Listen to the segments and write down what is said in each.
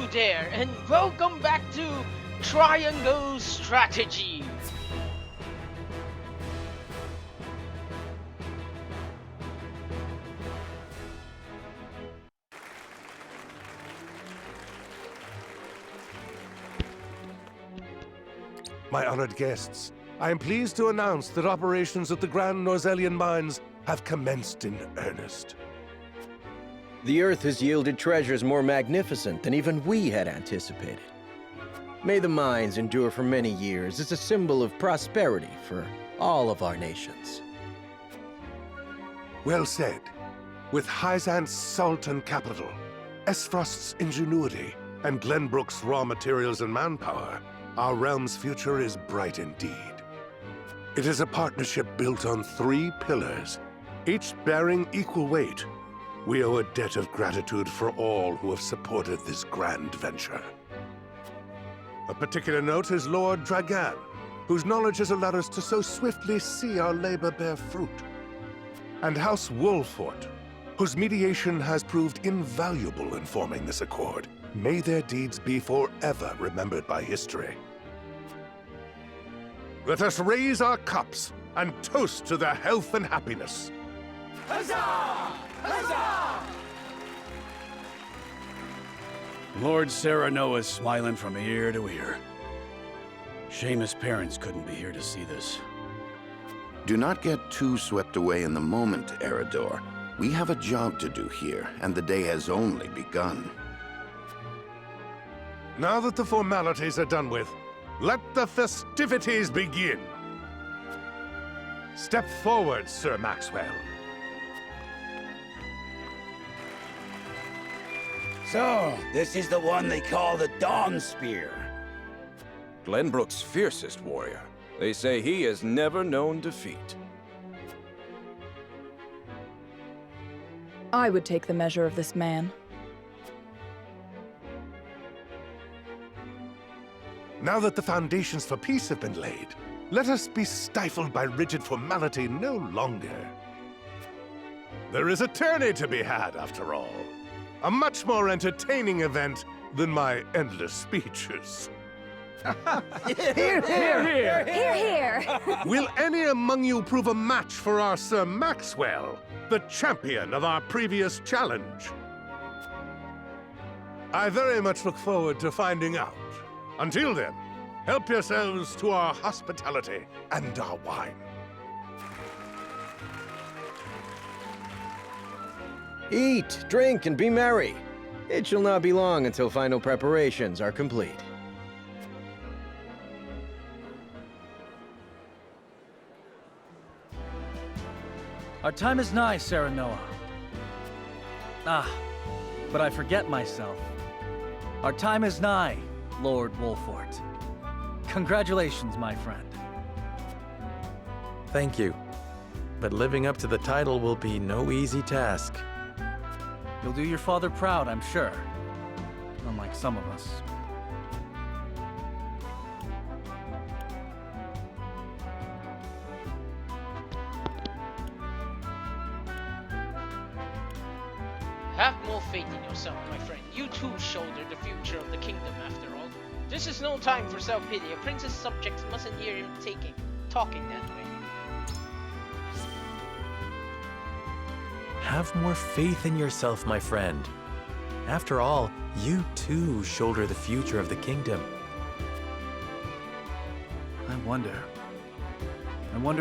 you there, and welcome back to Triangle Strategy. My honored guests, I am pleased to announce that operations at the Grand Norzelian Mines have commenced in earnest. The Earth has yielded treasures more magnificent than even we had anticipated. May the mines endure for many years as a symbol of prosperity for all of our nations. Well said. With Hyzant's salt and capital, Esfrost's ingenuity, and Glenbrook's raw materials and manpower, our realm's future is bright indeed. It is a partnership built on 3 pillars, each bearing equal weight. We owe a debt of gratitude for all who have supported this grand venture. A particular note is Lord Dragan, whose knowledge has allowed us to so swiftly see our labor bear fruit. And House Wolfort, whose mediation has proved invaluable in forming this accord. May their deeds be forever remembered by history. Let us raise our cups and toast to their health and happiness. Huzzah! Huzzah! Lord Serenoa is smiling from ear to ear. Seamus' parents couldn't be here to see this. Do not get too swept away in the moment, Eredor. We have a job to do here, and the day has only begun. Now that the formalities are done with, let the festivities begin. Step forward, Sir Maxwell. So, this is the one they call the Dawn Spear. Glenbrook's fiercest warrior. They say he has never known defeat. I would take the measure of this man. Now that the foundations for peace have been laid, let us be stifled by rigid formality no longer. There is a tourney to be had, after all. A much more entertaining event than my endless speeches. Here, here! Here, here! Will any among you prove a match for our Sir Maxwell, the champion of our previous challenge? I very much look forward to finding out. Until then, help yourselves to our hospitality and our wine. Eat, drink, and be merry. It shall not be long until final preparations are complete. Our time is nigh, Serenoa. Ah, but I forget myself. Our time is nigh, Lord Wolfort. Congratulations, my friend. Thank you. But living up to the title will be no easy task. You'll do your father proud, I'm sure. Unlike some of us. Have more faith in yourself, my friend. You too shoulder the future of the kingdom, after all. This is no time for self-pity. A prince's subjects mustn't hear him talking that way. Have more faith in yourself, my friend. After all, you too shoulder the future of the kingdom. I wonder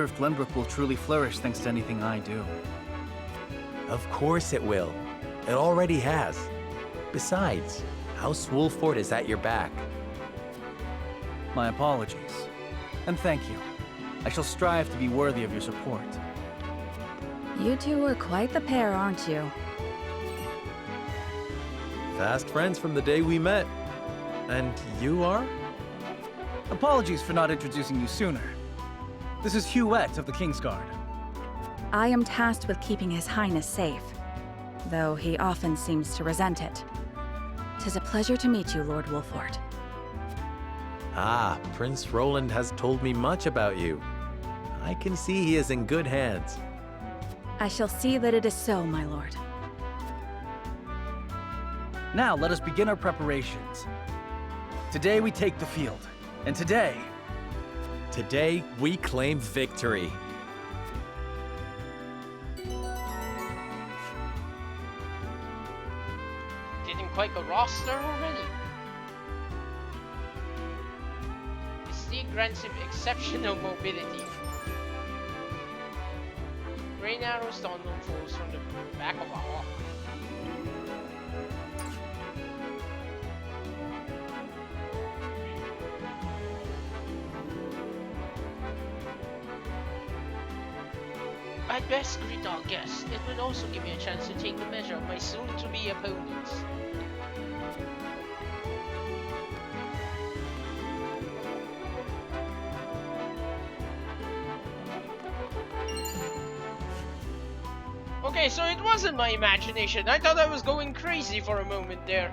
if Glenbrook will truly flourish thanks to anything I do. Of course it will. It already has. Besides, House Wolfort is at your back. My apologies. And thank you. I shall strive to be worthy of your support. You two are quite the pair, aren't you? Fast friends from the day we met. And you are? Apologies for not introducing you sooner. This is Huette of the Kingsguard. I am tasked with keeping His Highness safe, though he often seems to resent it. 'Tis a pleasure to meet you, Lord Wolfort. Ah, Prince Roland has told me much about you. I can see he is in good hands. I shall see that it is so, my lord. Now let us begin our preparations. Today we take the field, and today we claim victory. Getting quite a roster already. Mystique grants him exceptional mobility. Rain arrow stun falls from the back of a hawk. I'd best greet our guests. It would also give me a chance to take the measure of my soon-to-be opponents. Okay, so it wasn't my imagination. I thought I was going crazy for a moment there.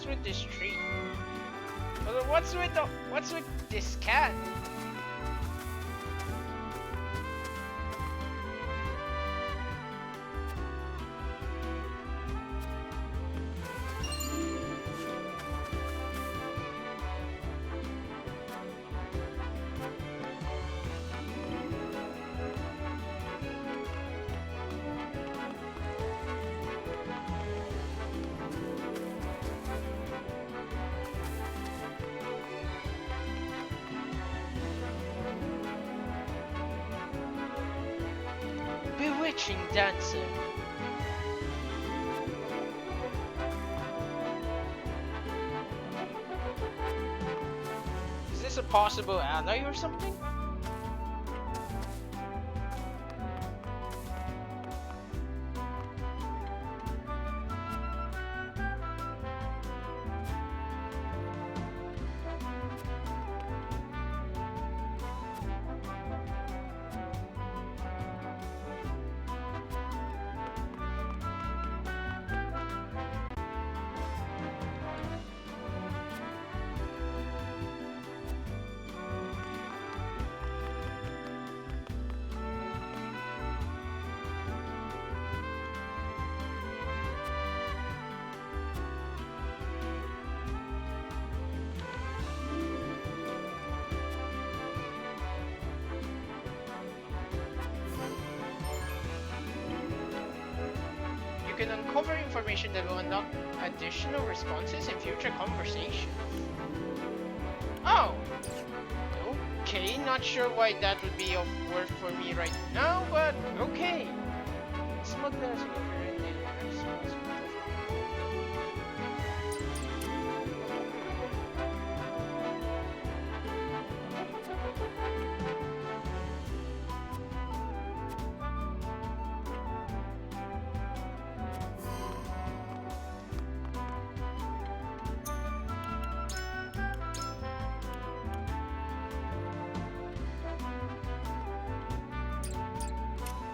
With this tree? What's with this cat? Bewitching dancer. Is this a possible ally or something? You can uncover information that will unlock additional responses in future conversations. Oh! Okay, not sure why that would be of worth for me right now, but okay. Smugglers will operate in response.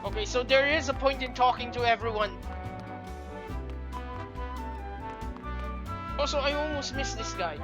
Okay, so there is a point in talking to everyone. Also, I almost missed this guy.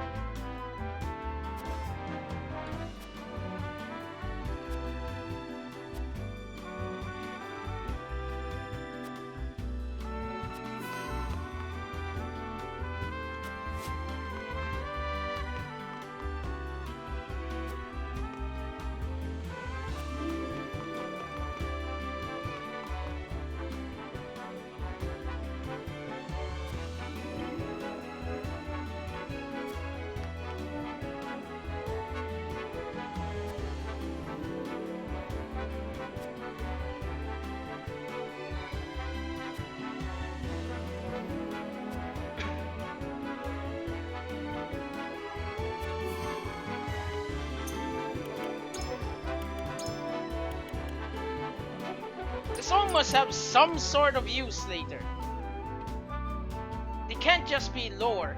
This all must have some sort of use later. They can't just be lore.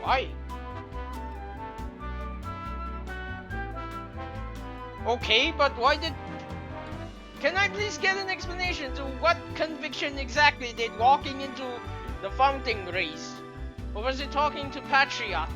Why? Okay, but why did... Can I please get an explanation to what conviction exactly did walking into the fountain raise? Or was it talking to Patriot?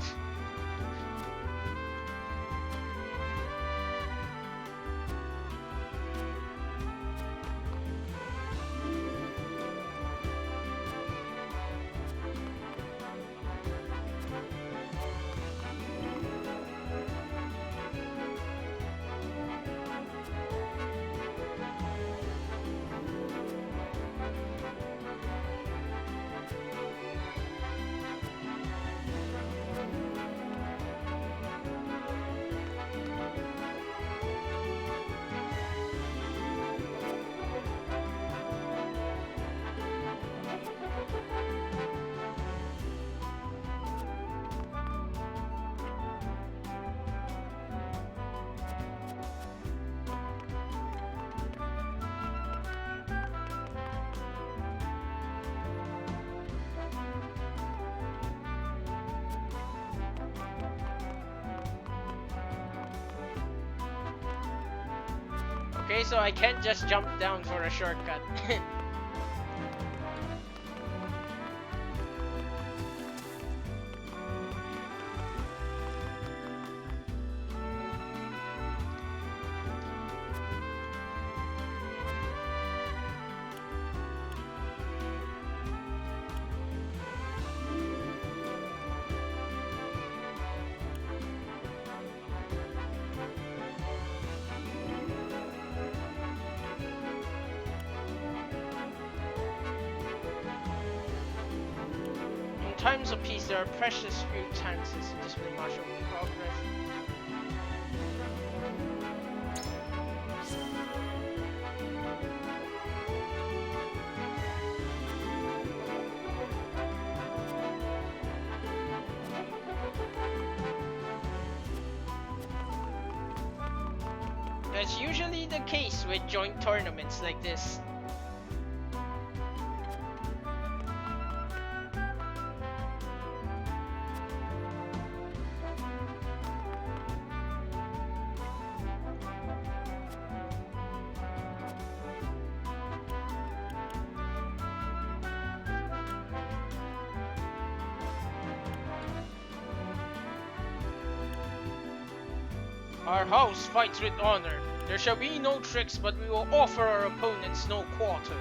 Okay, so I can't just jump down for a shortcut. In times of peace, there are precious few chances to display martial progress. That's usually the case with joint tournaments like this. Our house fights with honor. There shall be no tricks, but we will offer our opponents no quarter.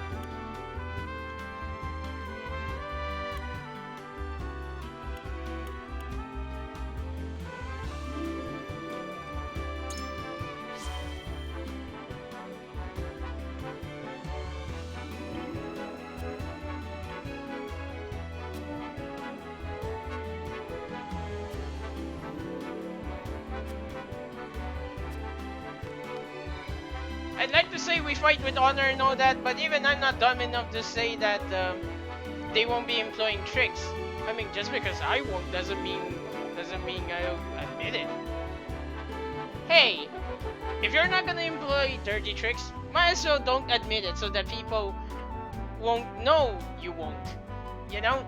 I'd like to say we fight with honor and all that, but even I'm not dumb enough to say that they won't be employing tricks. I mean, just because I won't doesn't mean I'll admit it. Hey, if you're not gonna employ dirty tricks, might as well don't admit it so that people won't know you won't. You know?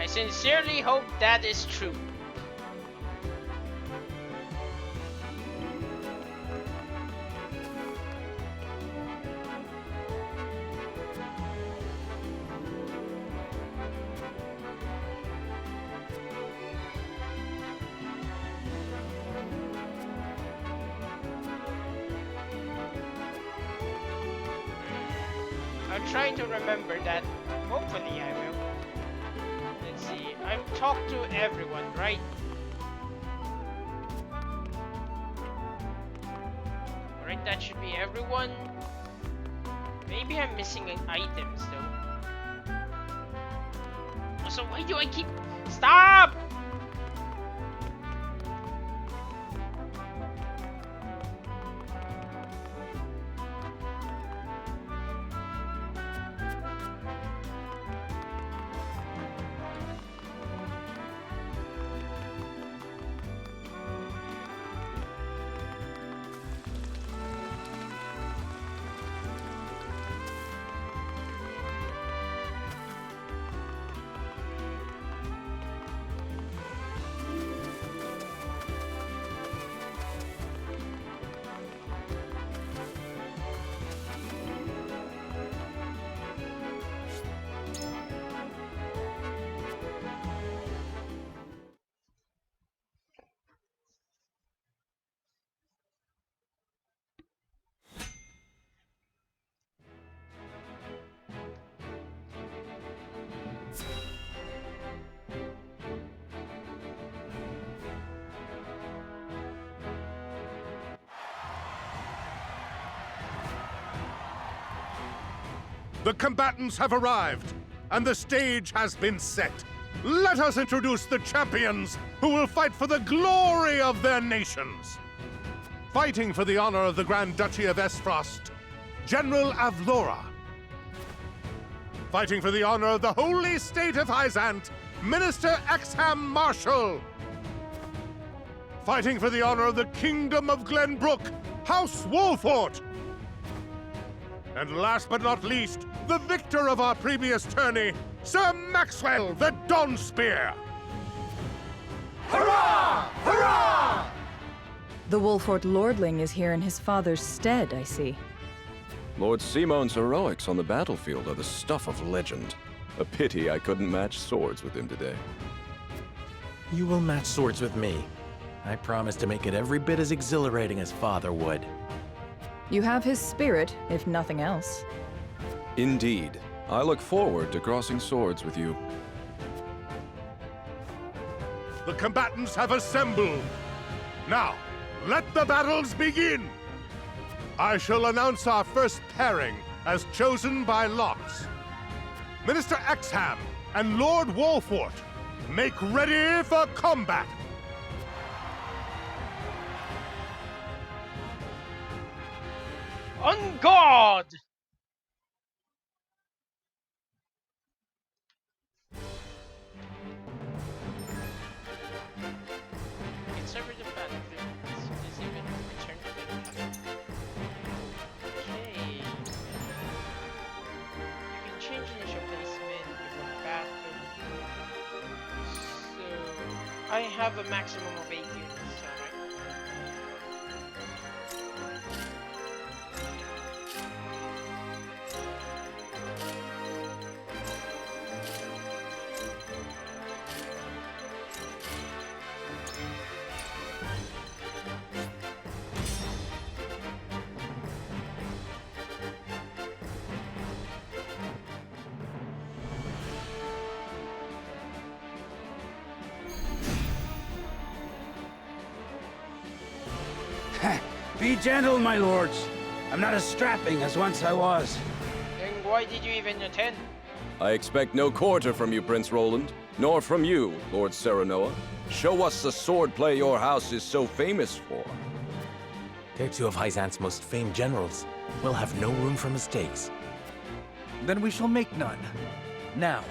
sincerely hope that is true. I'm trying to remember that. Hopefully I will. Let's see. I've talked to everyone, right? Alright, that should be everyone. Maybe I'm missing items though. So why do I keep... Stop! The combatants have arrived, and the stage has been set. Let us introduce the champions who will fight for the glory of their nations. Fighting for the honor of the Grand Duchy of Esfrost, General Avlora. Fighting for the honor of the Holy State of Hyzant, Minister Exham Marshall. Fighting for the honor of the Kingdom of Glenbrook, House Wolfort. And last but not least, the victor of our previous tourney, Sir Maxwell the Dawnspear! Hurrah! Hurrah! The Wolfort Lordling is here in his father's stead, I see. Lord Simon's heroics on the battlefield are the stuff of legend. A pity I couldn't match swords with him today. You will match swords with me. I promise to make it every bit as exhilarating as Father would. You have his spirit, if nothing else. Indeed. I look forward to crossing swords with you. The combatants have assembled. Now, let the battles begin! I shall announce our first pairing as chosen by lots. Minister Exham and Lord Wolfort, make ready for combat! On guard! Sever the battlefield. This even return to the... Okay. You can change initial placement before battle. So I have a maximum of 8 units, alright? Be gentle, my lords. I'm not as strapping as once I was. Then why did you even attend? I expect no quarter from you, Prince Roland, nor from you, Lord Serenoa. Show us the swordplay your house is so famous for. They're two of Hyzant's most famed generals. We'll have no room for mistakes. Then we shall make none. Now,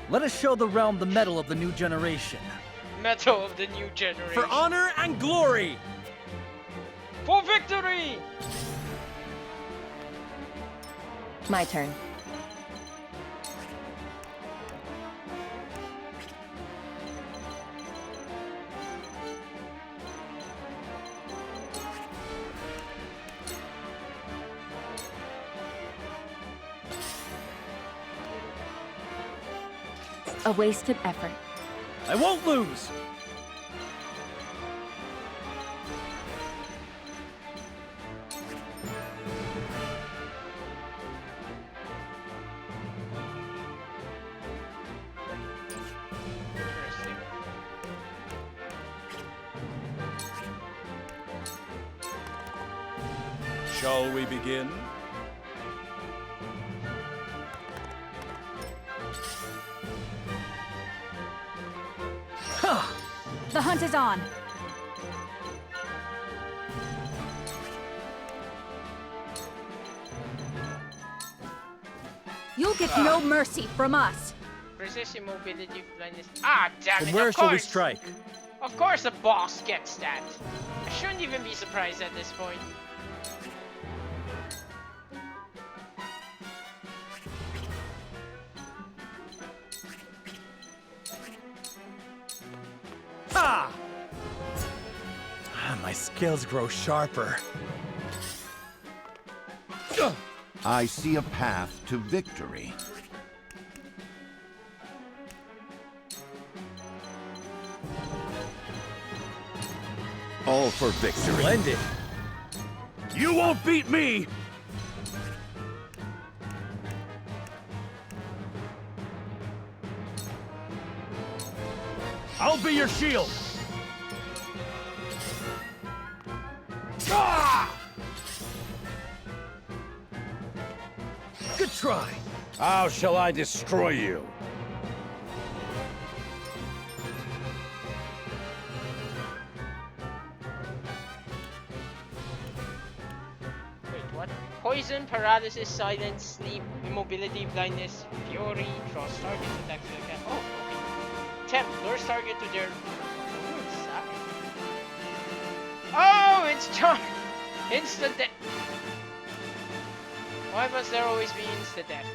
let us show the realm the mettle of the new generation. Metal of the new generation. For honor and glory! For victory! My turn. A wasted effort. I won't lose! Interesting. Shall we begin? The hunt is on. You'll get no mercy from us. Resist immobility blindness. Ah, damn it! Then where of shall we course. strike? Of course, the boss gets that. I shouldn't even be surprised at this point. Ha! My skills grow sharper. I see a path to victory. All for victory. Splendid. You won't beat me! I'll be your shield! Ah! Good try! How shall I destroy you? Wait, what? Poison, paralysis, silence, sleep, immobility, blindness, fury, draws target, attacks again. Oh, okay. Tempt, lures target to their side. Oh, it's charm! Instant death! Why must there always be instant death?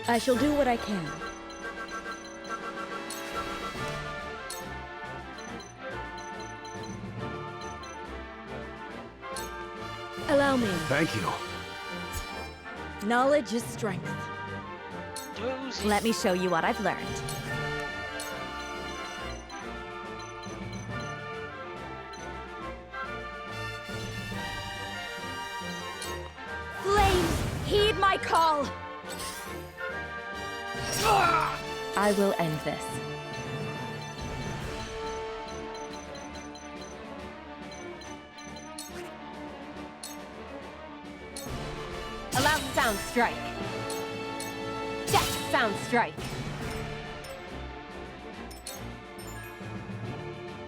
I shall do what I can. Allow me. Thank you. Knowledge is strength. Blues. Let me show you what I've learned. Flames, heed my call! I will end this. Allow sound strike. Death sound strike.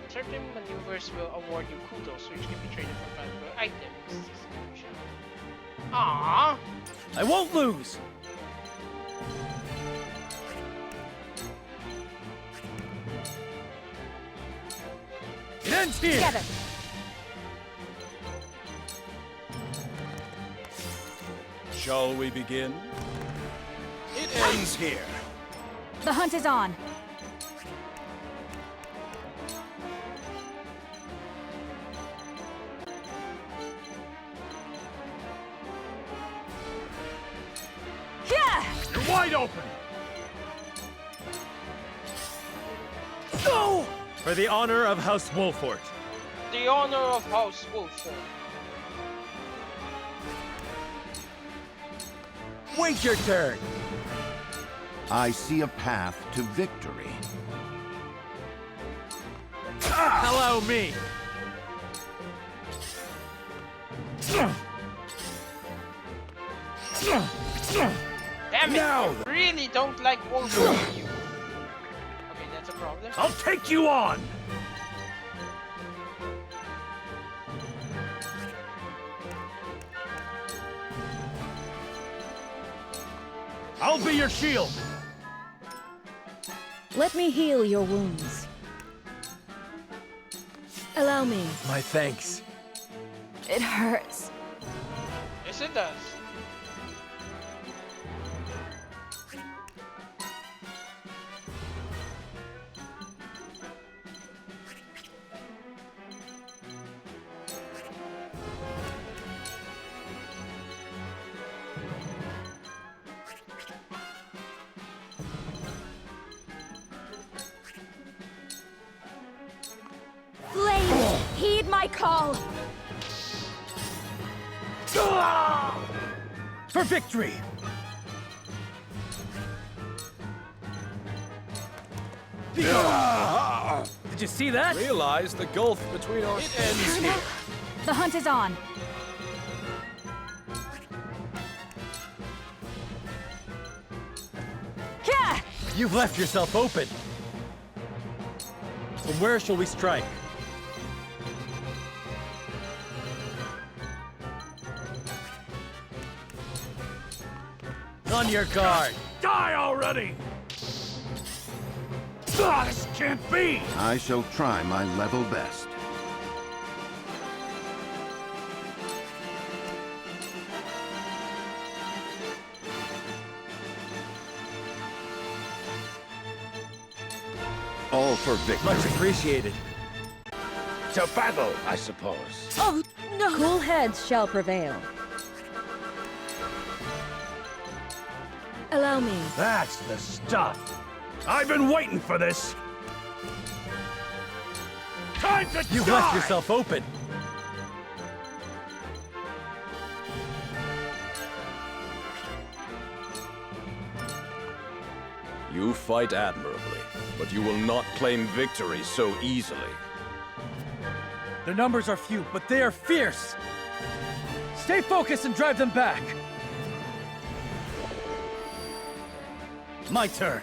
Certain maneuvers will award you kudos, which can be traded for valuable items. Aww. I won't lose! It ends here! Together. Shall we begin? It ends here. The hunt is on. You're wide open! Go! For the honor of House Wolfort. The honor of House Wolford. Wait your turn. I see a path to victory. Allow me! Damn it! Now I really don't like Wolford you. Okay, that's a problem. I'll take you on! I'll be your shield! Let me heal your wounds. Allow me. My thanks. It hurts. Yes, it does. my call! For victory! Did you see that? Realize the gulf between our... It ends here. The hunt is on. Yeah! You've left yourself open. So where shall we strike? On your guard. Die already! Ah, this can't be! I shall try my level best. All for victory. Much appreciated. To battle, I suppose. Oh, no! Cool heads shall prevail. Allow me. That's the stuff. I've been waiting for this. Time to You've die! left yourself open. You fight admirably, but you will not claim victory so easily. Their numbers are few, but they are fierce. Stay focused and drive them back. My turn.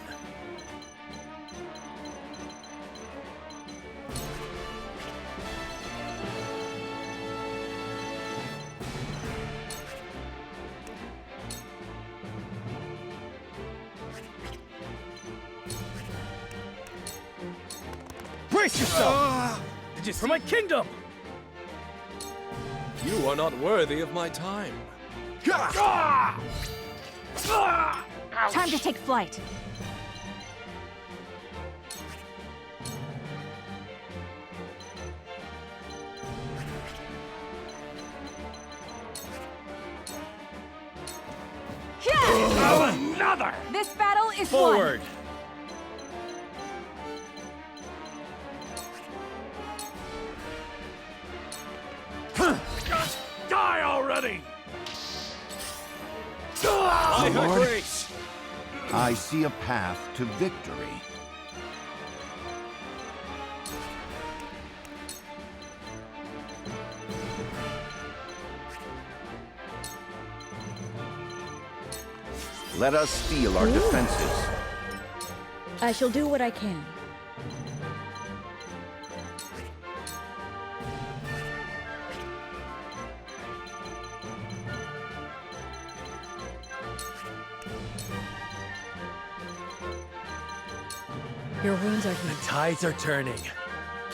Brace yourself! Did you see? For my kingdom! You are not worthy of my time. Time to take flight. Another! This battle is Forward! Just die already! By her Lord. grace! I see a path to victory. Let us steel our defenses. I shall do what I can. Your wounds are healed. The tides are turning.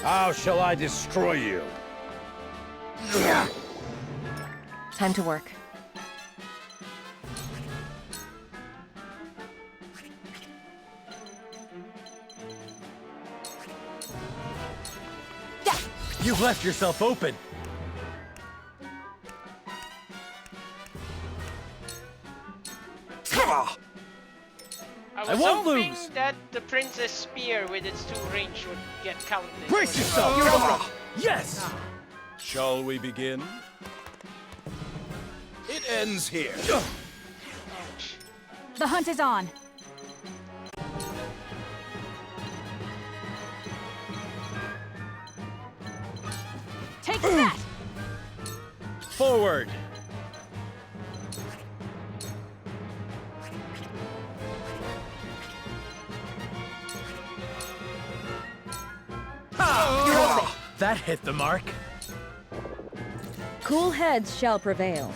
How shall I destroy you? Time to work. You've left yourself open. I was won't hoping lose. that the Princess Spear with its 2 range would get counted. Brace yourself! You're open. Yes! Shall we begin? It ends here. The hunt is on. Take that! Forward! That hit the mark. Cool heads shall prevail.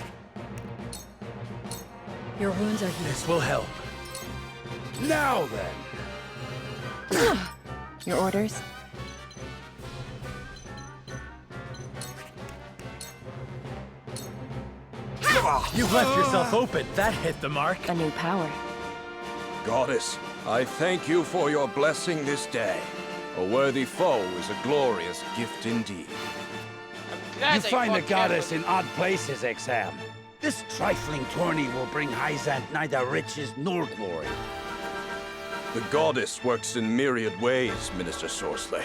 Your wounds are healed. This will help. Now then. Your orders? You've left yourself open. That hit the mark. A new power. Goddess, I thank you for your blessing this day. A worthy foe is a glorious gift indeed. Glad You I find the fought goddess Catholic. in odd places, Exam. This trifling tourney will bring Hyzant neither riches nor glory. The goddess works in myriad ways, Minister Sorsley.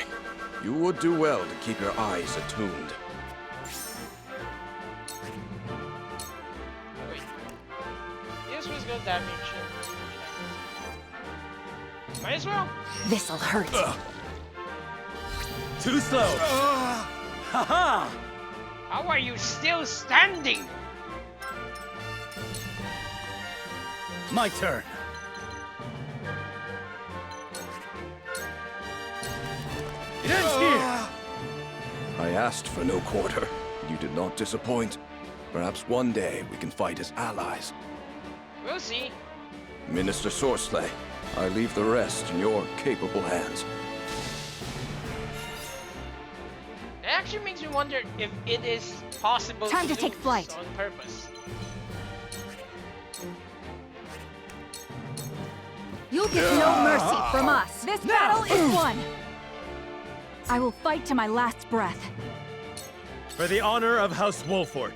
You would do well to keep your eyes attuned. as well. This'll hurt. Too slow. Ha-ha! How are you still standing? My turn. It ends here. I asked for no quarter. You did not disappoint. Perhaps one day we can fight as allies. We'll see. Minister Sorsley, I leave the rest in your capable hands. It actually makes me wonder if it is possible Time to lose take flight. on purpose. You'll get no mercy from us. This battle is won. I will fight to my last breath. For the honor of House Wolfort.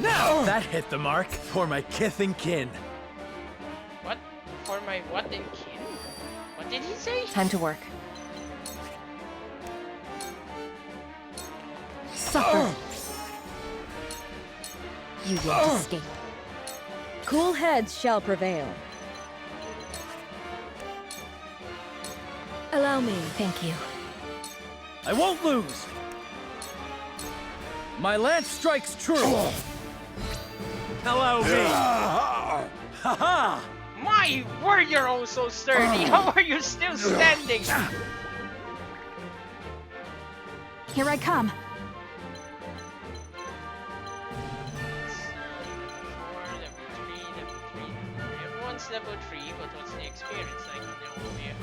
Now that hit the mark for my kith and kin. What? For my what and kin? What did he say? Time to work. Suffer. You won't escape. Cool heads shall prevail. Allow me. Thank you. I won't lose. My lance strikes true. Allow me. Ha-ha! My word, you're all so sturdy. How are you still standing? Here I come. Everyone's level 3, but what's the experience like in the whole year?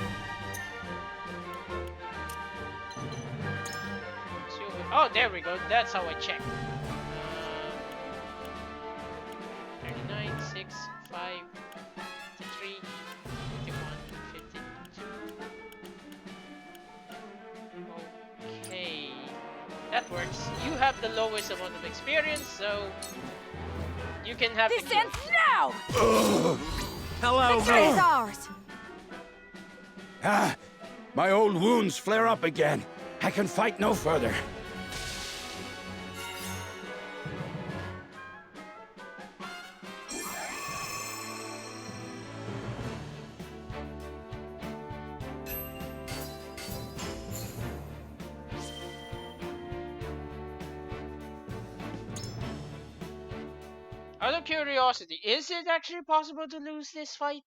Oh, there we go. That's how I check. 39, 6, 5, 53, 51, 52. Okay. That works. You have the lowest amount of experience, so you can have This the ends now! Hello, Victory is ours! Ah, my old wounds flare up again. I can fight no further. Out of curiosity, is it actually possible to lose this fight?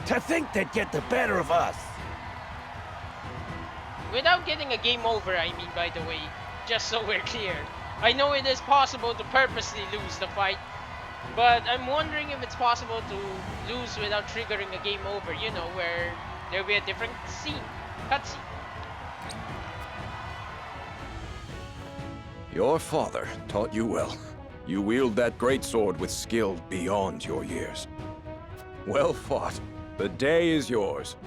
To think they'd get the better of us. Without getting a game over, I mean, by the way, just so we're clear. I know it is possible to purposely lose the fight, but I'm wondering if it's possible to lose without triggering a game over, you know, where there'll be a different scene, cutscene. Your father taught you well. You wield that great sword with skill beyond your years. Well fought. The day is yours.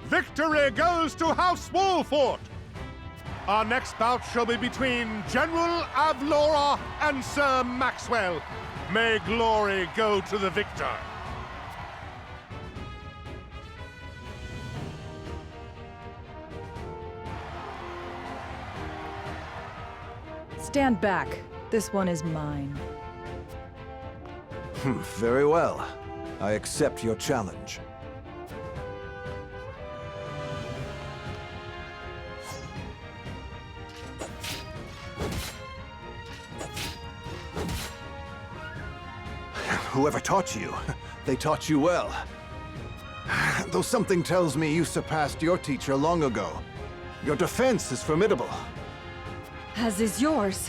Victory goes to House Wolfort! Our next bout shall be between General Avlora and Sir Maxwell. May glory go to the victor. Stand back. This one is mine. Very well. I accept your challenge. Whoever taught you, they taught you well. Though something tells me you surpassed your teacher long ago. Your defense is formidable. As is yours.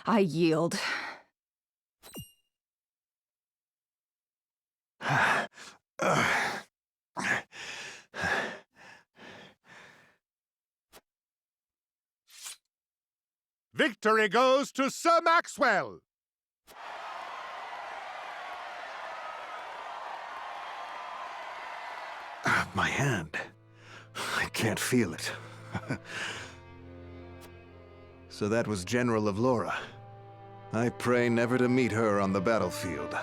I yield. Victory goes to Sir Maxwell! My hand. I can't feel it. So that was General Avlora. I pray never to meet her on the battlefield.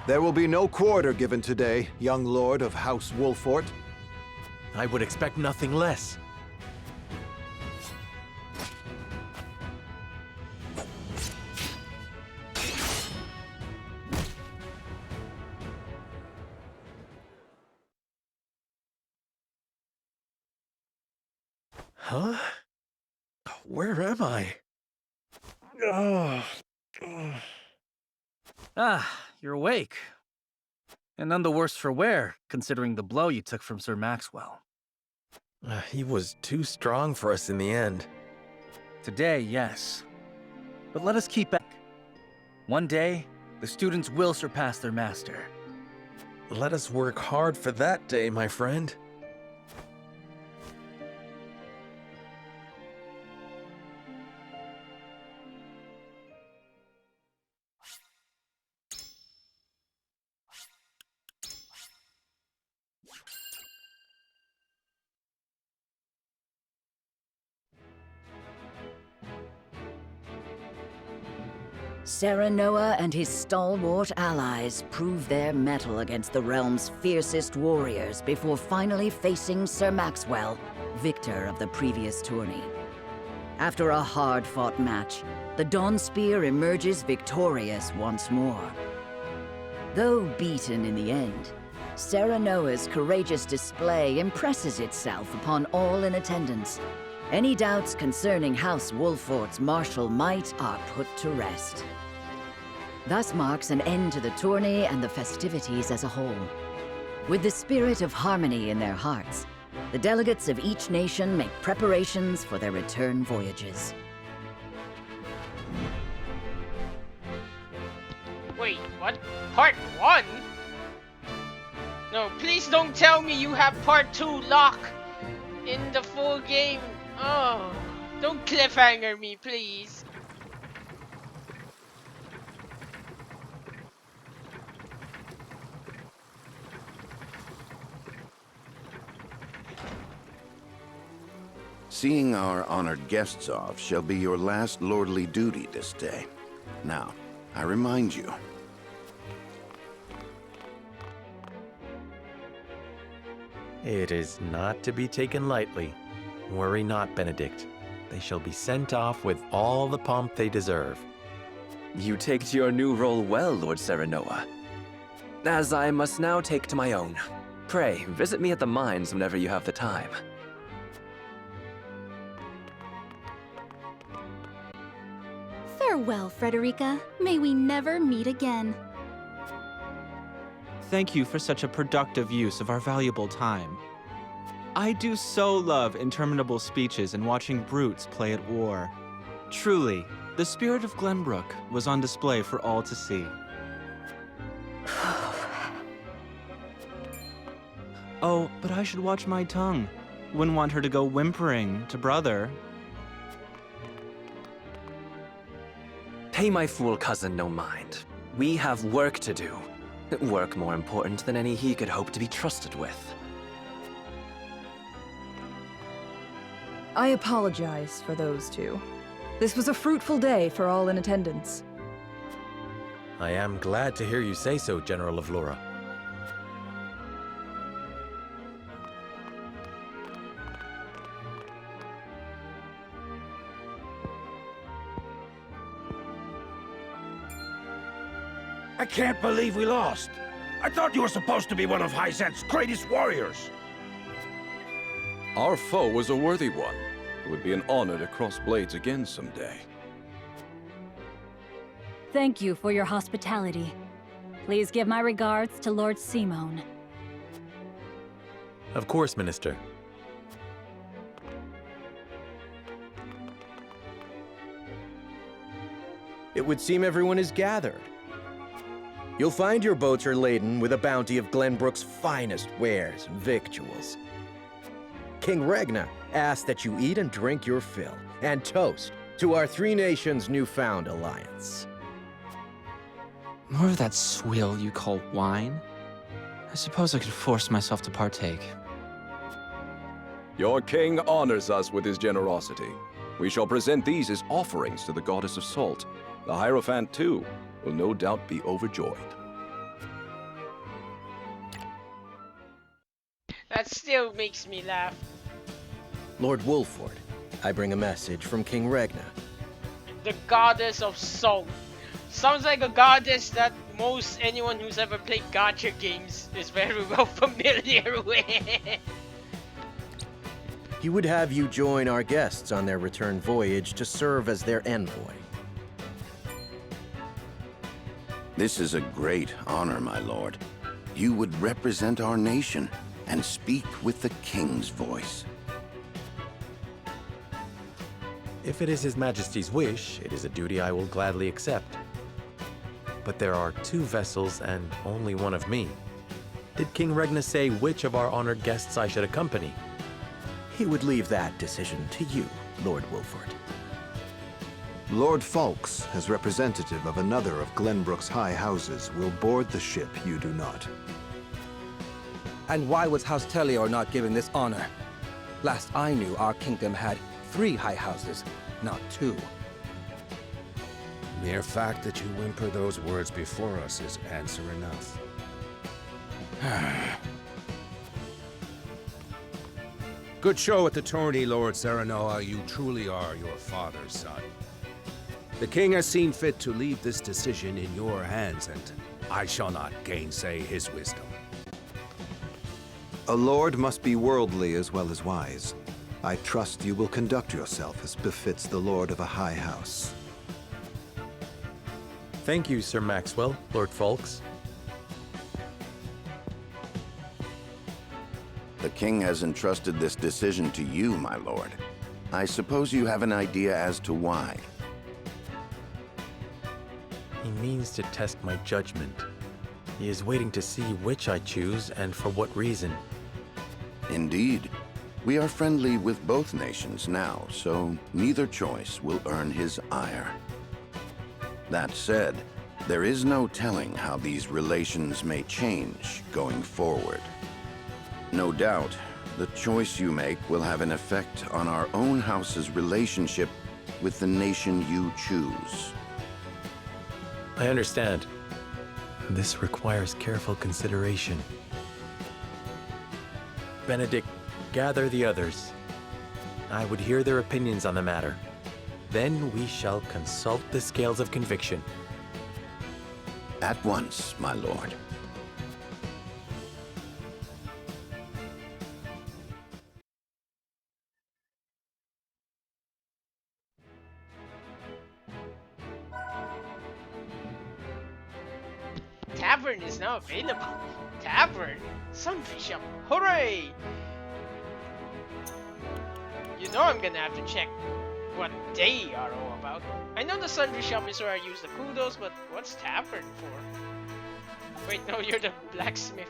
There will be no quarter given today, young lord of House Wolfort. I would expect nothing less. Huh? Where am I? Ah, you're awake. And none the worse for wear, considering the blow you took from Sir Maxwell. He was too strong for us in the end. Today, yes. But let us keep back. One day, the students will surpass their master. Let us work hard for that day, my friend. Serenoa and his stalwart allies prove their mettle against the realm's fiercest warriors before finally facing Sir Maxwell, victor of the previous tourney. After a hard-fought match, the Dawnspear emerges victorious once more. Though beaten in the end, Serenoa's courageous display impresses itself upon all in attendance. Any doubts concerning House Wolfort's martial might are put to rest. Thus marks an end to the tourney and the festivities as a whole. With the spirit of harmony in their hearts, the delegates of each nation make preparations for their return voyages. Wait, what? Part 1? No, please don't tell me you have Part 2 lock in the full game. Oh, don't cliffhanger me, please. Seeing our honored guests off shall be your last lordly duty this day. Now, I remind you. It is not to be taken lightly. Worry not, Benedict. They shall be sent off with all the pomp they deserve. You take to your new role well, Lord Serenoa. As I must now take to my own. Pray, visit me at the mines whenever you have the time. Farewell, Frederica. May we never meet again. Thank you for such a productive use of our valuable time. I do so love interminable speeches and watching brutes play at war. Truly, the spirit of Glenbrook was on display for all to see. Oh, but I should watch my tongue. Wouldn't want her to go whimpering to brother. Pay my fool cousin no mind. We have work to do. Work more important than any he could hope to be trusted with. I apologize for those two. This was a fruitful day for all in attendance. I am glad to hear you say so, General Avlora. I can't believe we lost. I thought you were supposed to be one of Hyzant's greatest warriors. Our foe was a worthy one. It would be an honor to cross blades again someday. Thank you for your hospitality. Please give my regards to Lord Simone. Of course, Minister. It would seem everyone is gathered. You'll find your boats are laden with a bounty of Glenbrook's finest wares and victuals. King Regna asks that you eat and drink your fill, and toast to our three nations' newfound alliance. More of that swill you call wine? I suppose I could force myself to partake. Your king honors us with his generosity. We shall present these as offerings to the goddess of salt. The Hierophant, too, will no doubt be overjoyed. That still makes me laugh. Lord Wolford, I bring a message from King Regna. The goddess of salt. Sounds like a goddess that most anyone who's ever played gacha games is very well familiar with. He would have you join our guests on their return voyage to serve as their envoy. This is a great honor, my lord. You would represent our nation and speak with the king's voice. If it is His Majesty's wish, it is a duty I will gladly accept. But there are 2 vessels and only one of me. Did King Regna say which of our honored guests I should accompany? He would leave that decision to you, Lord Wolford. Lord Falks, as representative of another of Glenbrook's high houses, will board the ship you do not. And why was House Tellior not given this honor? Last I knew, our kingdom had 3 high houses, not 2. Mere fact that you whimper those words before us is answer enough. Good show at the tourney, Lord Serenoa. You truly are your father's son. The king has seen fit to leave this decision in your hands, and I shall not gainsay his wisdom. A lord must be worldly as well as wise. I trust you will conduct yourself as befits the lord of a high house. Thank you, Sir Maxwell, Lord Falks. The king has entrusted this decision to you, my lord. I suppose you have an idea as to why. He means to test my judgment. He is waiting to see which I choose and for what reason. Indeed. We are friendly with both nations now, so neither choice will earn his ire. That said, there is no telling how these relations may change going forward. No doubt, the choice you make will have an effect on our own house's relationship with the nation you choose. I understand. This requires careful consideration. Benedict, gather the others. I would hear their opinions on the matter. Then we shall consult the scales of conviction. At once, my lord. Tavern is now available. Tavern? Sunbishop. Hooray! You know I'm gonna have to check what they are all about. I know the Sundry Shop is where I use the kudos, but what's Tavern for? Wait, no, you're the blacksmith.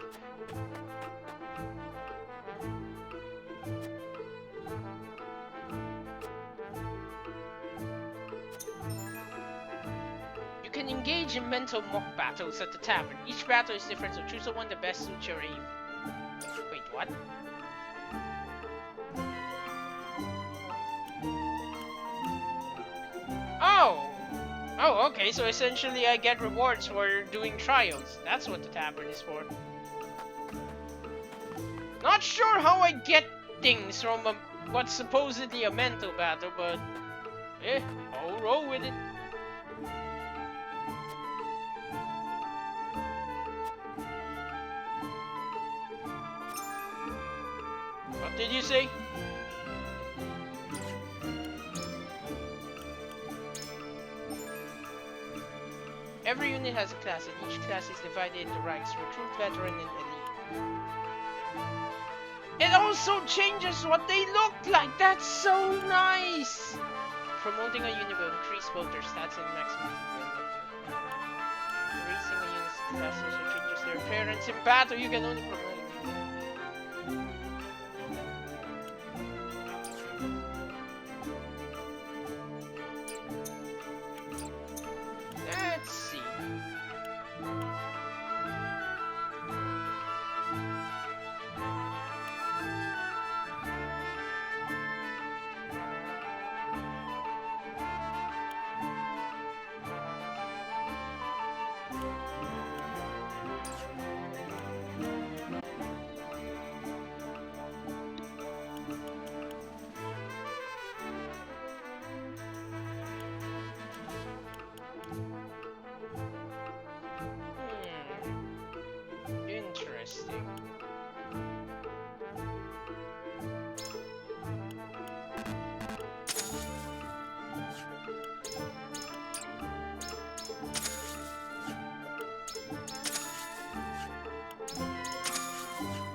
You can engage in mental mock battles at the tavern. Each battle is different, so choose the one that best suits your aim. Wait, what? Oh, okay, so essentially I get rewards for doing trials. That's what the tavern is for. Not sure how I get things from what's supposedly a mental battle, but I'll roll with it. What did you say? Every unit has a class, and each class is divided into ranks: recruit, veteran, and elite. It also changes what they look like! That's so nice! Promoting a unit will increase both their stats and maximum defense. Raising a unit's class also changes their appearance in battle. You can only promote.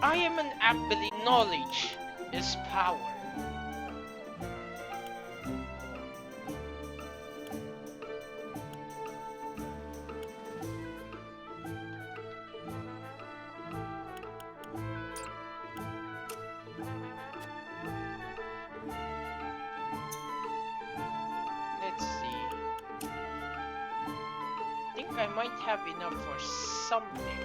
I am an apt believer. Knowledge is power. Let's see. I think I might have enough for something.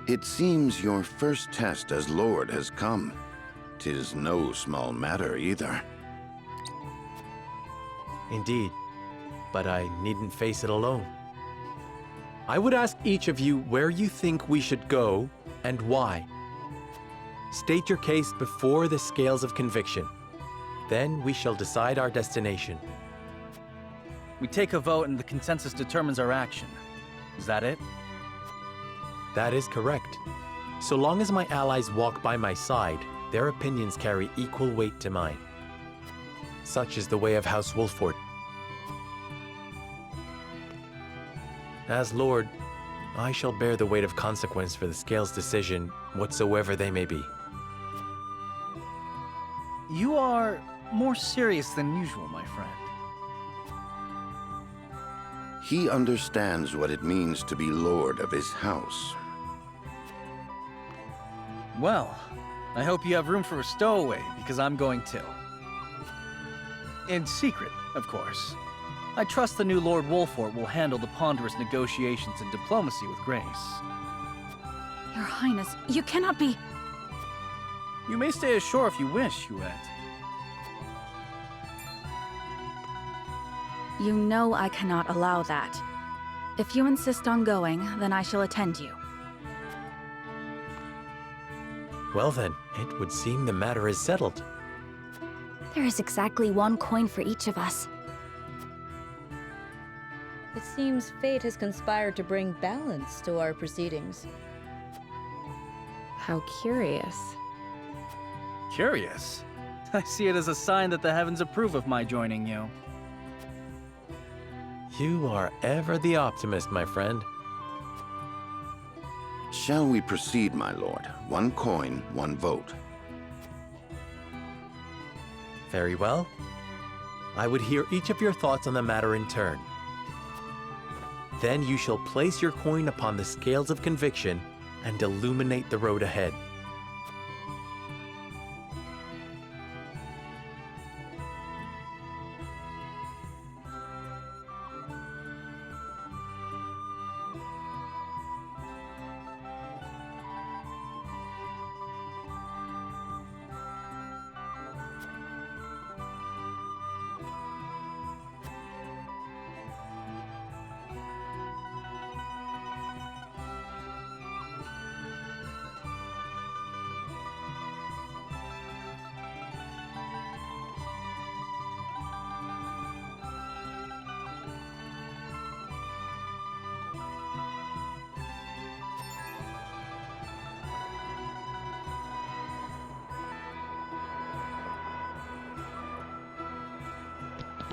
It seems your first test as Lord has come. 'Tis no small matter either. Indeed, but I needn't face it alone. I would ask each of you where you think we should go and why. State your case before the scales of conviction. Then we shall decide our destination. We take a vote and the consensus determines our action. Is that it? That is correct. So long as my allies walk by my side, their opinions carry equal weight to mine. Such is the way of House Wolford. As Lord, I shall bear the weight of consequence for the Scales' decision, whatsoever they may be. You are more serious than usual, my friend. He understands what it means to be Lord of his house. Well, I hope you have room for a stowaway, because I'm going too. In secret, of course. I trust the new Lord Wolfort will handle the ponderous negotiations and diplomacy with grace. Your Highness, you cannot be... You may stay ashore if you wish, Huette. You know I cannot allow that. If you insist on going, then I shall attend you. Well then, it would seem the matter is settled. There is exactly one coin for each of us. It seems fate has conspired to bring balance to our proceedings. How curious. Curious? I see it as a sign that the heavens approve of my joining you. You are ever the optimist, my friend. Shall we proceed, my lord? One coin, one vote. Very well. I would hear each of your thoughts on the matter in turn. Then you shall place your coin upon the scales of conviction and illuminate the road ahead.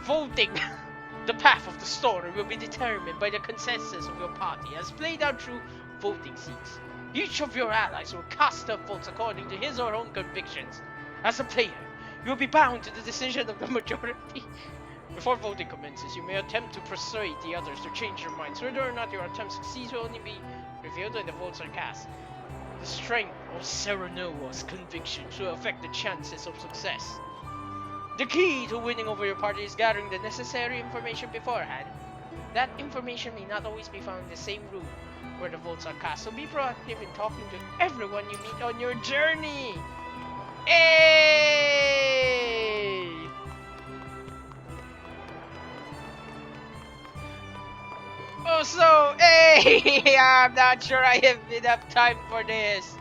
Voting. The path of the story will be determined by the consensus of your party as played out through voting seats. Each of your allies will cast their votes according to his or her own convictions. As a player, you will be bound to the decision of the majority. Before voting commences, you may attempt to persuade the others to change their minds. Whether or not your attempt succeeds will only be revealed when the votes are cast. The strength of Serenoa's convictions will affect the chances of success. The key to winning over your party is gathering the necessary information beforehand. That information may not always be found in the same room where the votes are cast, so be proactive in talking to everyone you meet on your journey. Hey! Oh, so, hey! I'm not sure I have enough time for this.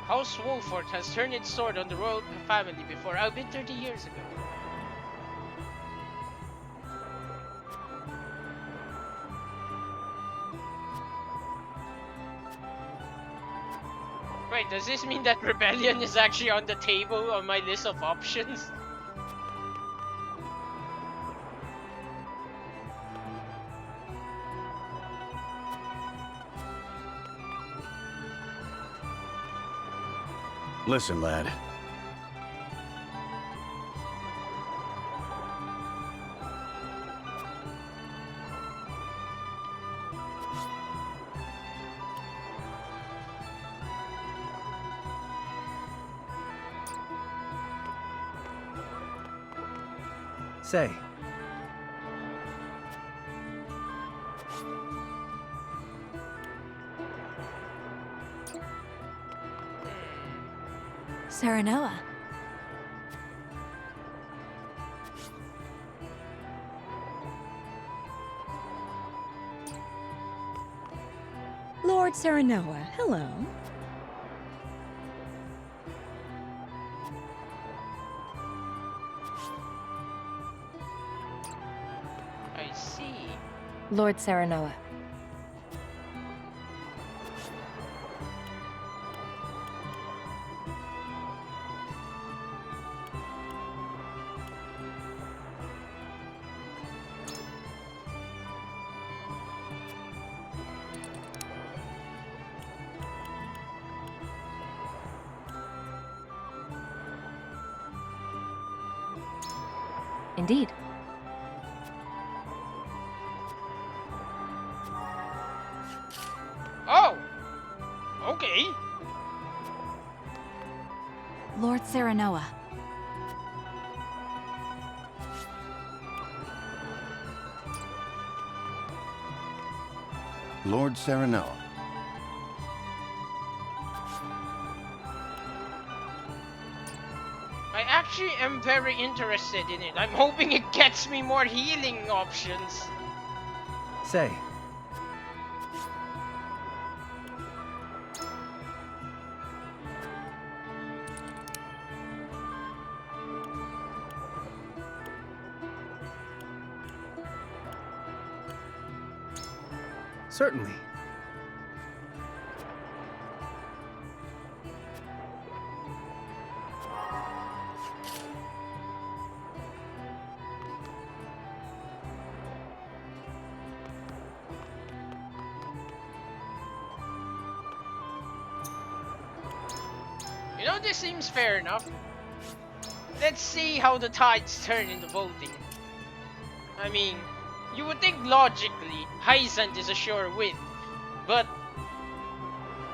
House Wolford has turned its sword on the royal family before, albeit 30 years ago. Wait, does this mean that rebellion is actually on the table on my list of options? Listen, lad. Say. Serenoa. Lord Serenoa, hello. I see. Lord Serenoa. Indeed. Oh! Okay. Lord Serenoa. Lord Serenoa. I actually am very interested in it. I'm hoping it gets me more healing options. Say. Certainly. You know, this seems fair enough. Let's see how the tides turn in the voting. I mean, you would think logically, Hyzant is a sure win. But,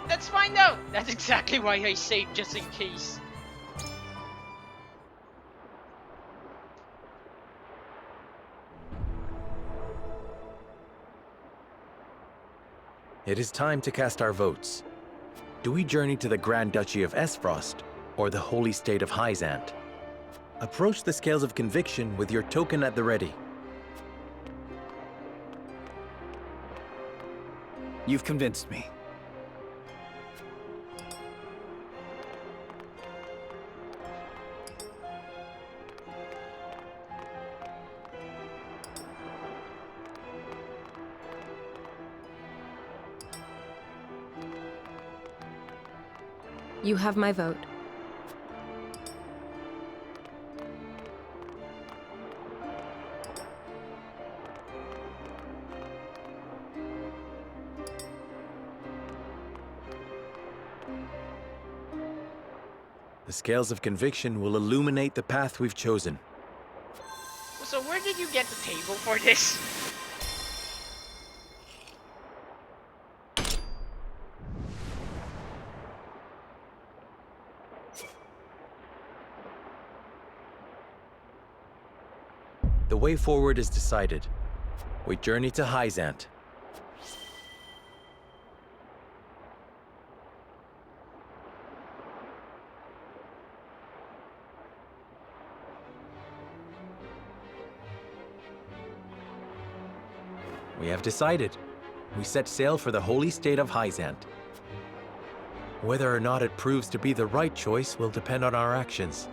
let's find out. That's exactly why I saved, just in case. It is time to cast our votes. Do we journey to the Grand Duchy of Esfrost, or the Holy State of Hyzant? Approach the scales of conviction with your token at the ready. You've convinced me. You have my vote. The scales of conviction will illuminate the path we've chosen. So where did you get the table for this? The way forward is decided. We journey to Hyzant. We have decided. We set sail for the holy state of Hyzant. Whether or not it proves to be the right choice will depend on our actions.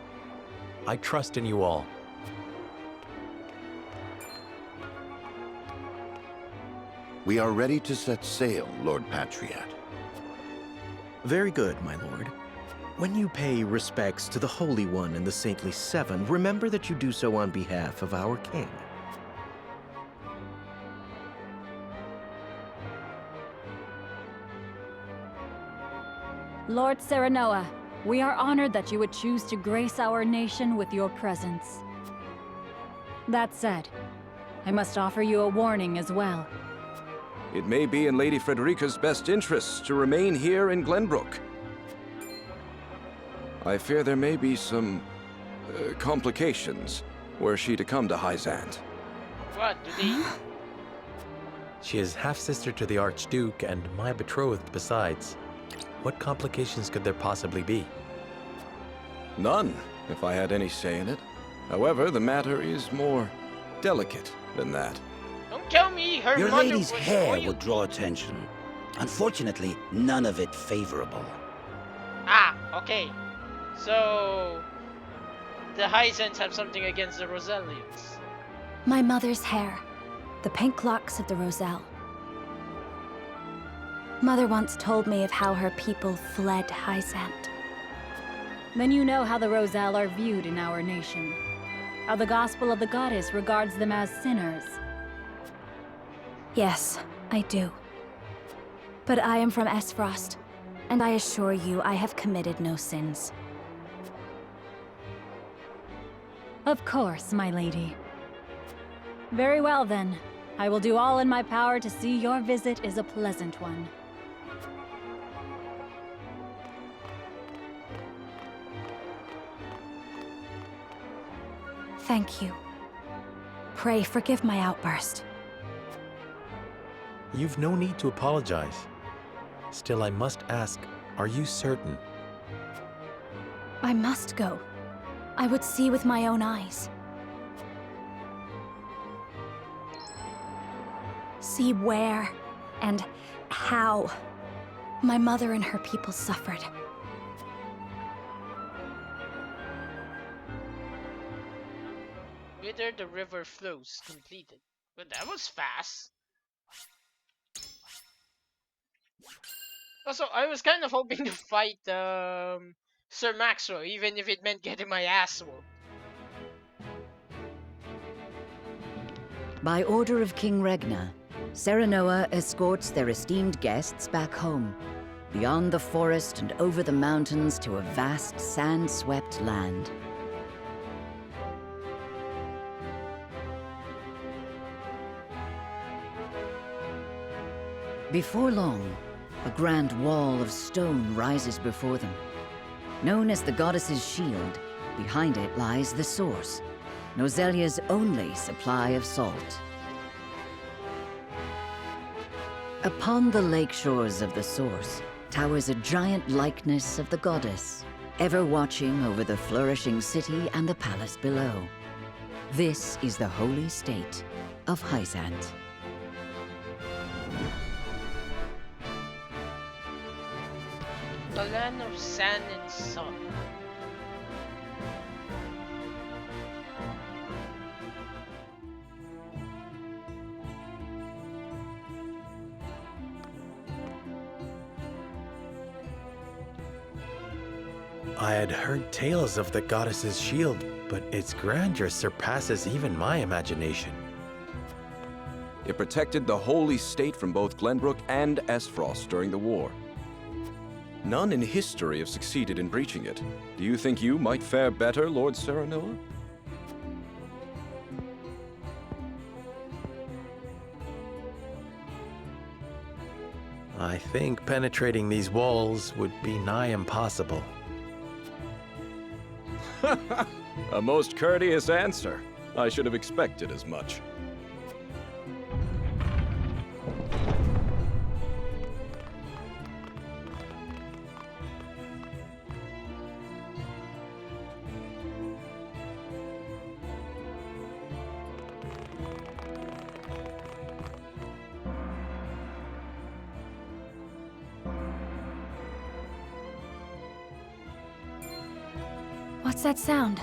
I trust in you all. We are ready to set sail, Lord Patriot. Very good, my lord. When you pay respects to the Holy One and the Saintly Seven, remember that you do so on behalf of our king. Lord Serenoa, we are honored that you would choose to grace our nation with your presence. That said, I must offer you a warning as well. It may be in Lady Frederica's best interests to remain here in Glenbrook. I fear there may be some complications were she to come to Hyzant. What, do they? She is half-sister to the Archduke and my betrothed besides. What complications could there possibly be? None, if I had any say in it. However, the matter is more delicate than that. Don't tell me her Your mother lady's was hair royal. will draw attention. Unfortunately, none of it favorable. Ah, okay. So, the Hyzants have something against the Rosellians. My mother's hair. The pink locks of the Roselle. Mother once told me of how her people fled Hyzant. Then you know how the Roselle are viewed in our nation. How the Gospel of the Goddess regards them as sinners. Yes, I do. But I am from Esfrost, and I assure you I have committed no sins. Of course, my lady. Very well then. I will do all in my power to see your visit is a pleasant one. Thank you. Pray forgive my outburst. You've no need to apologize. Still, I must ask, are you certain? I must go. I would see with my own eyes. See where and how my mother and her people suffered. Whither the river flows, completed. But that was fast. Also, I was kind of hoping to fight Sir Maxwell, even if it meant getting my ass whooped. By order of King Regna, Serenoa escorts their esteemed guests back home, beyond the forest and over the mountains to a vast sand-swept land. Before long, a grand wall of stone rises before them. Known as the Goddess's Shield, behind it lies the source, Nozelia's only supply of salt. Upon the lake shores of the source towers a giant likeness of the goddess, ever watching over the flourishing city and the palace below. This is the holy state of Hyzant. The land of sand and sun. I had heard tales of the goddess's shield, but its grandeur surpasses even my imagination. It protected the holy state from both Glenbrook and Esfrost during the war. None in history have succeeded in breaching it. Do you think you might fare better, Lord Serenoa? I think penetrating these walls would be nigh impossible. A most courteous answer. I should have expected as much. What's that sound?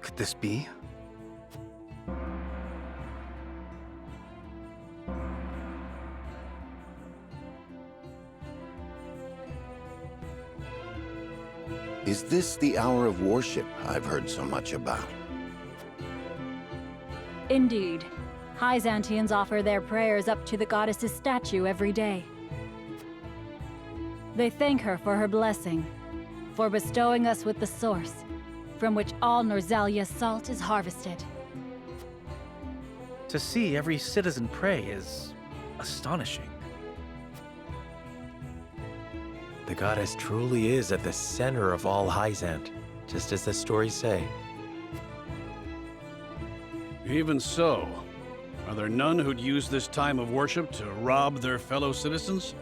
Could this be? Is this the hour of worship I've heard so much about? Indeed. Hyzantians offer their prayers up to the goddess's statue every day. They thank her for her blessing, for bestowing us with the source, from which all Norzalia's salt is harvested. To see every citizen pray is astonishing. The goddess truly is at the center of all Hyzant, just as the stories say. Even so, are there none who'd use this time of worship to rob their fellow citizens?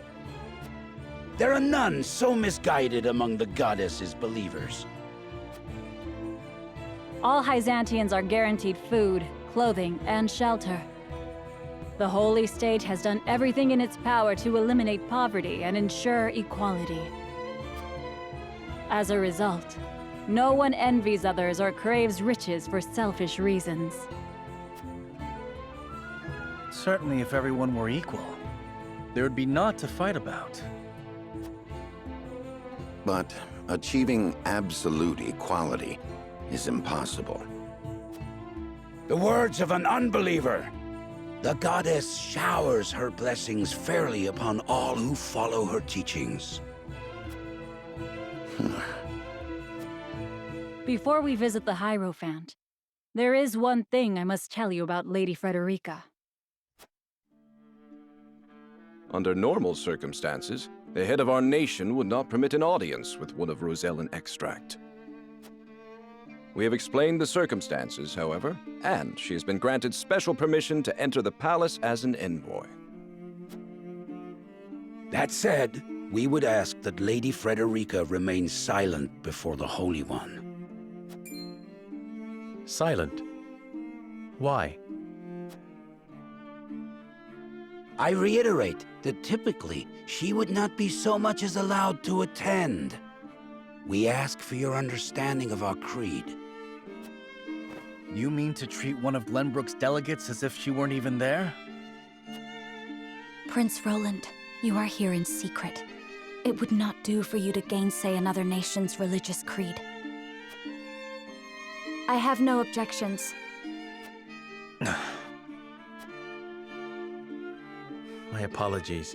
There are none so misguided among the goddess's believers. All Hyzantians are guaranteed food, clothing, and shelter. The Holy State has done everything in its power to eliminate poverty and ensure equality. As a result, no one envies others or craves riches for selfish reasons. Certainly if everyone were equal, there would be naught to fight about. But achieving absolute equality is impossible. The words of an unbeliever. The goddess showers her blessings fairly upon all who follow her teachings. Before we visit the Hierophant, there is one thing I must tell you about Lady Frederica. Under normal circumstances, the head of our nation would not permit an audience with one of Rosellan extract. We have explained the circumstances, however, and she has been granted special permission to enter the palace as an envoy. That said, we would ask that Lady Frederica remain silent before the Holy One. Silent? Why? I reiterate that typically she would not be so much as allowed to attend. We ask for your understanding of our creed. You mean to treat one of Glenbrook's delegates as if she weren't even there? Prince Roland, you are here in secret. It would not do for you to gainsay another nation's religious creed. I have no objections. My apologies.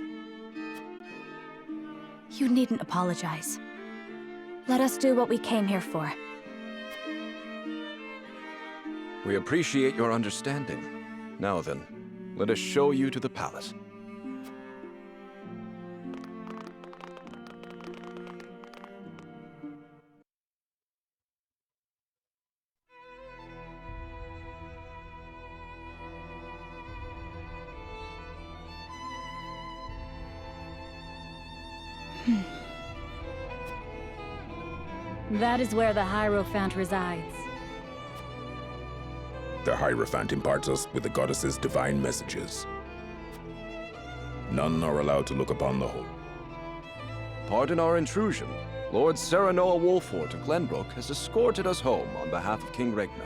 You needn't apologize. Let us do what we came here for. We appreciate your understanding. Now then, let us show you to the palace. That is where the Hierophant resides. The Hierophant imparts us with the goddess's divine messages. None are allowed to look upon the whole. Pardon our intrusion. Lord Serenoa Wolfort of Glenbrook has escorted us home on behalf of King Regna.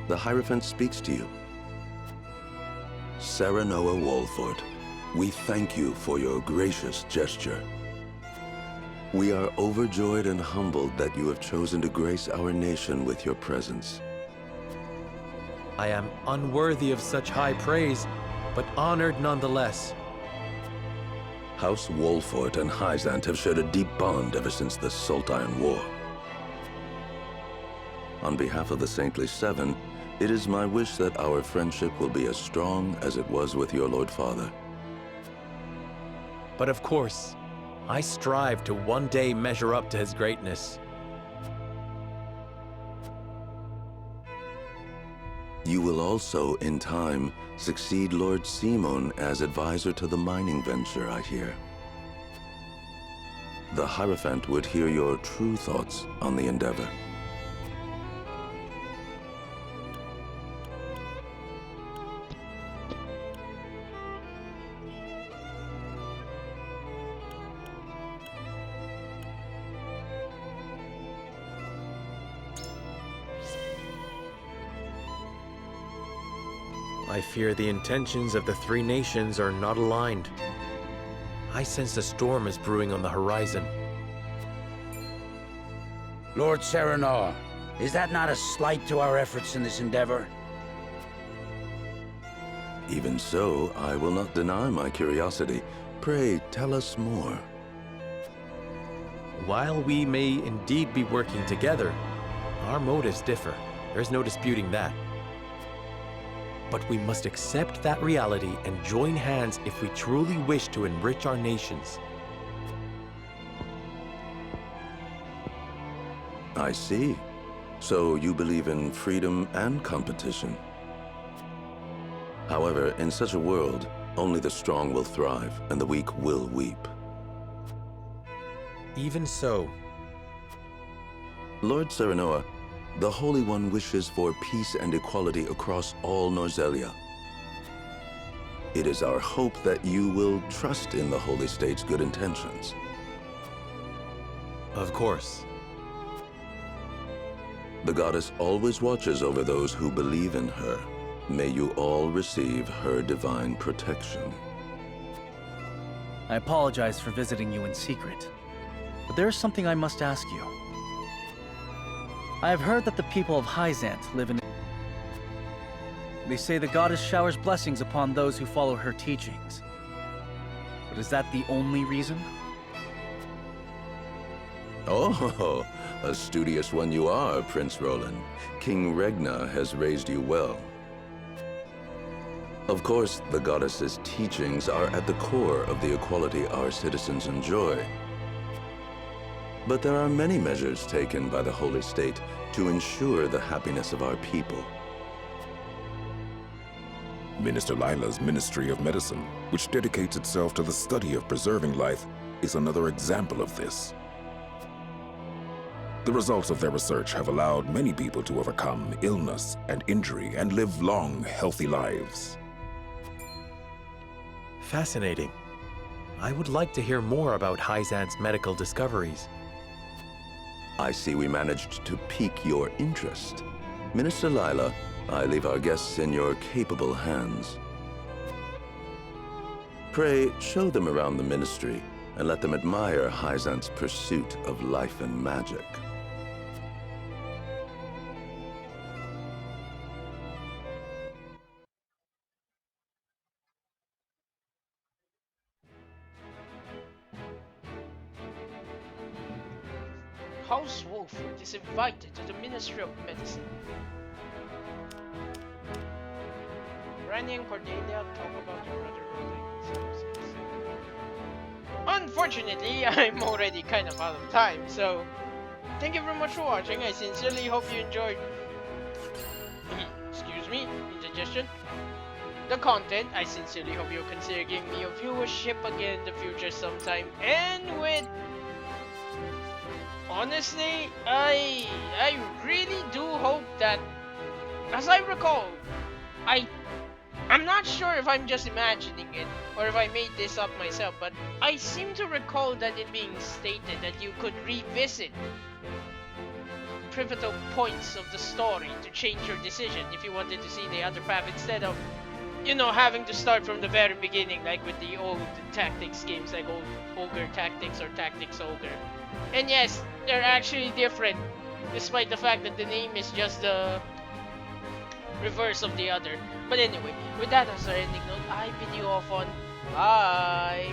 The Hierophant speaks to you. Serenoa Wolfort, we thank you for your gracious gesture. We are overjoyed and humbled that you have chosen to grace our nation with your presence. I am unworthy of such high praise, but honored nonetheless. House Wolfort and Hyzant have shared a deep bond ever since the Sultan War. On behalf of the Saintly Seven, it is my wish that our friendship will be as strong as it was with your Lord Father. But of course, I strive to one day measure up to his greatness. You will also, in time, succeed Lord Simon as advisor to the mining venture, I hear. The Hierophant would hear your true thoughts on the endeavor. I fear the intentions of the three nations are not aligned. I sense a storm is brewing on the horizon. Lord Serenoa, is that not a slight to our efforts in this endeavor? Even so, I will not deny my curiosity. Pray, tell us more. While we may indeed be working together, our motives differ. There's no disputing that. But we must accept that reality and join hands if we truly wish to enrich our nations. I see. So you believe in freedom and competition. However, in such a world, only the strong will thrive and the weak will weep. Even so. Lord Serenoa, the Holy One wishes for peace and equality across all Norzelia. It is our hope that you will trust in the Holy State's good intentions. Of course. The goddess always watches over those who believe in her. May you all receive her divine protection. I apologize for visiting you in secret, but there is something I must ask you. I have heard that the people of Hyzant live in... They say the goddess showers blessings upon those who follow her teachings. But is that the only reason? Oh, a studious one you are, Prince Roland. King Regna has raised you well. Of course, the goddess's teachings are at the core of the equality our citizens enjoy. But there are many measures taken by the Holy State to ensure the happiness of our people. Minister Lila's Ministry of Medicine, which dedicates itself to the study of preserving life, is another example of this. The results of their research have allowed many people to overcome illness and injury and live long, healthy lives. Fascinating. I would like to hear more about Hyzant's medical discoveries. I see we managed to pique your interest. Minister Lila, I leave our guests in your capable hands. Pray, show them around the ministry and let them admire Hyzant's pursuit of life and magic. House Wolford is invited to the Ministry of Medicine. Rani and Cordelia talk about their brother. Unfortunately, I'm already kind of out of time, so thank you very much for watching. I sincerely hope you enjoyed excuse me, indigestion. The content. I sincerely hope you'll consider giving me a viewership again in the future sometime. And with honestly, I really do hope that, as I recall, I'm not sure if I'm just imagining it or if I made this up myself, but I seem to recall that it being stated that you could revisit pivotal points of the story to change your decision if you wanted to see the other path instead of, you know, having to start from the very beginning like with the old tactics games like old Ogre Tactics or Tactics Ogre. And yes, they're actually different, despite the fact that the name is just the reverse of the other. But anyway, with that as our ending note, I bid you off on bye.